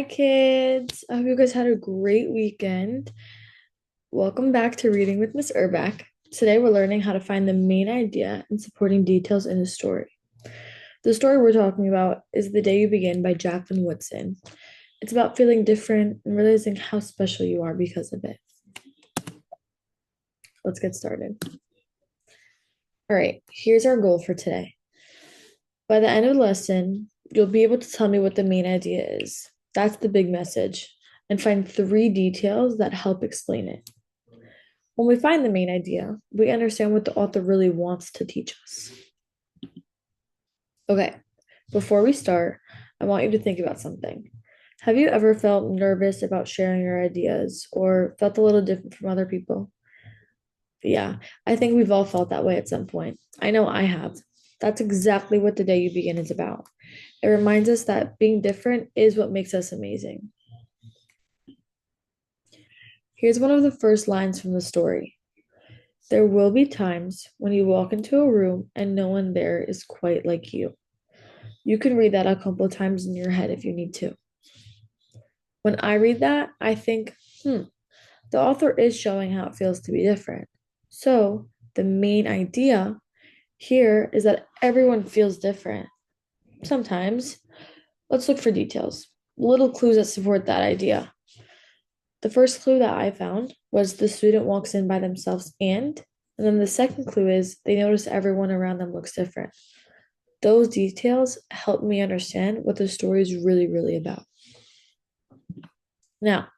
Hi, kids. I hope you guys had a great weekend. Welcome back to Reading with Miss Urback. Today, we're learning how to find the main idea and supporting details in a story. The story we're talking about is The Day You Begin by Jacqueline Woodson. It's about feeling different and realizing how special you are because of it. Let's get started. All right, here's our goal for today. By the end of the lesson, you'll be able to tell me what the main idea is. That's the big message, and find three details that help explain it. When we find the main idea, we understand what the author really wants to teach us. Okay, before we start, I want you to think about something. Have you ever felt nervous about sharing your ideas or felt a little different from other people? Yeah, I think we've all felt that way at some point. I know I have. That's exactly what The Day You Begin is about. It reminds us that being different is what makes us amazing. Here's one of the first lines from the story. There will be times when you walk into a room and no one there is quite like you. You can read that a couple of times in your head if you need to. When I read that, I think, the author is showing how it feels to be different. So, the main idea here is that everyone feels different. Sometimes. Let's look for details, little clues that support that idea. The first clue that I found was the student walks in by themselves and then the second clue is they notice everyone around them looks different. Those details help me understand what the story is really about. Now,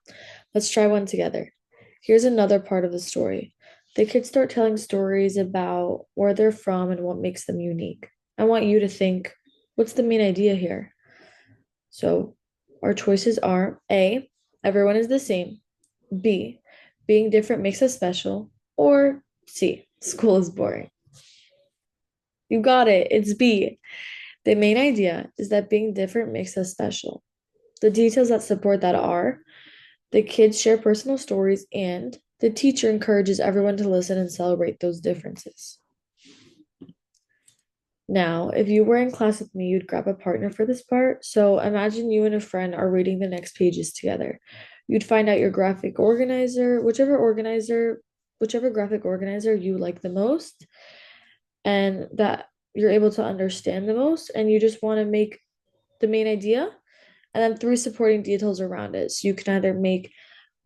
let's try one together. Here's another part of the story. The kids start telling stories about where they're from and what makes them unique. I want you to think, what's the main idea here? So, our choices are A, everyone is the same, B, being different makes us special, or C, school is boring. You got it, it's B. The main idea is that being different makes us special. The details that support that are the kids share personal stories and the teacher encourages everyone to listen and celebrate those differences. Now, if you were in class with me, you'd grab a partner for this part. So imagine you and a friend are reading the next pages together. You'd find out your graphic organizer, whichever graphic organizer you like the most, and that you're able to understand the most, and you just want to make the main idea and then three supporting details around it. So you can either make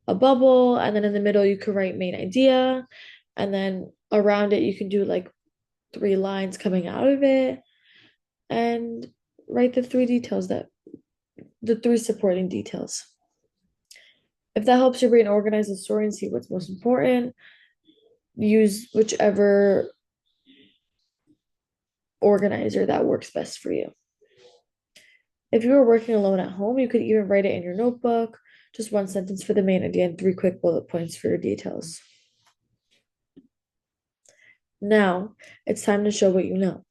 a bubble, and then in the middle, you could write main idea, and then around it, you can do like three lines coming out of it and write the three supporting details. If that helps your brain organize the story and see what's most important, use whichever organizer that works best for you. If you were working alone at home, you could even write it in your notebook, just one sentence for the main idea and three quick bullet points for your details. Now, it's time to show what you know.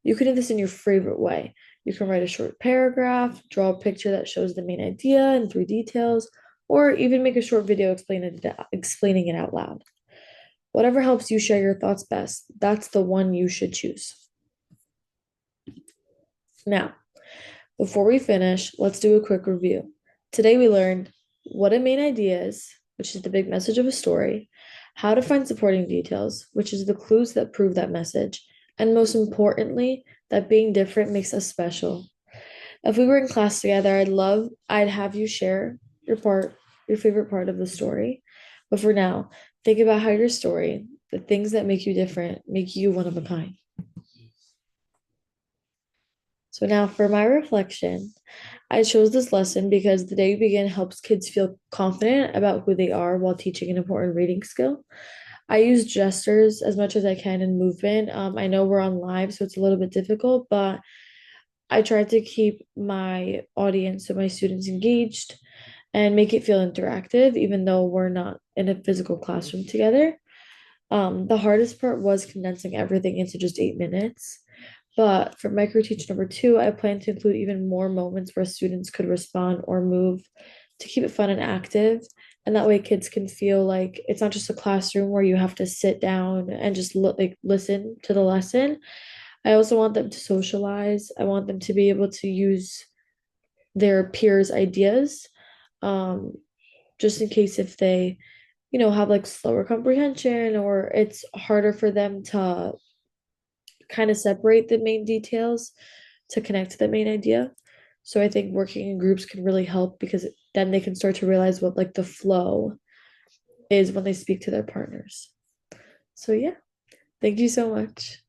You can do this in your favorite way. You can write a short paragraph, draw a picture that shows the main idea and three details, or even make a short video explaining it out loud. Whatever helps you share your thoughts best, that's the one you should choose. Now, before we finish, let's do a quick review. Today we learned what a main idea is, which is the big message of a story, how to find supporting details, which is the clues that prove that message, and most importantly, that being different makes us special. If we were in class together, I'd have you share your favorite part of the story. But for now, think about how your story, the things that make you different, make you one of a kind. So now for my reflection, I chose this lesson because The Day You Begin helps kids feel confident about who they are while teaching an important reading skill. I use gestures as much as I can in movement. I know we're on live, so it's a little bit difficult, but I try to keep my audience, so my students, engaged and make it feel interactive, even though we're not in a physical classroom together. The hardest part was condensing everything into just 8 minutes. But for micro teach number two, I plan to include even more moments where students could respond or move to keep it fun and active. And that way kids can feel like it's not just a classroom where you have to sit down and just listen to the lesson. I also want them to socialize. I want them to be able to use their peers' ideas, um, just in case if they, have like slower comprehension or it's harder for them to kind of separate the main details to connect to the main idea. So I think working in groups can really help because then they can start to realize what like the flow is when they speak to their partners. So yeah, thank you so much.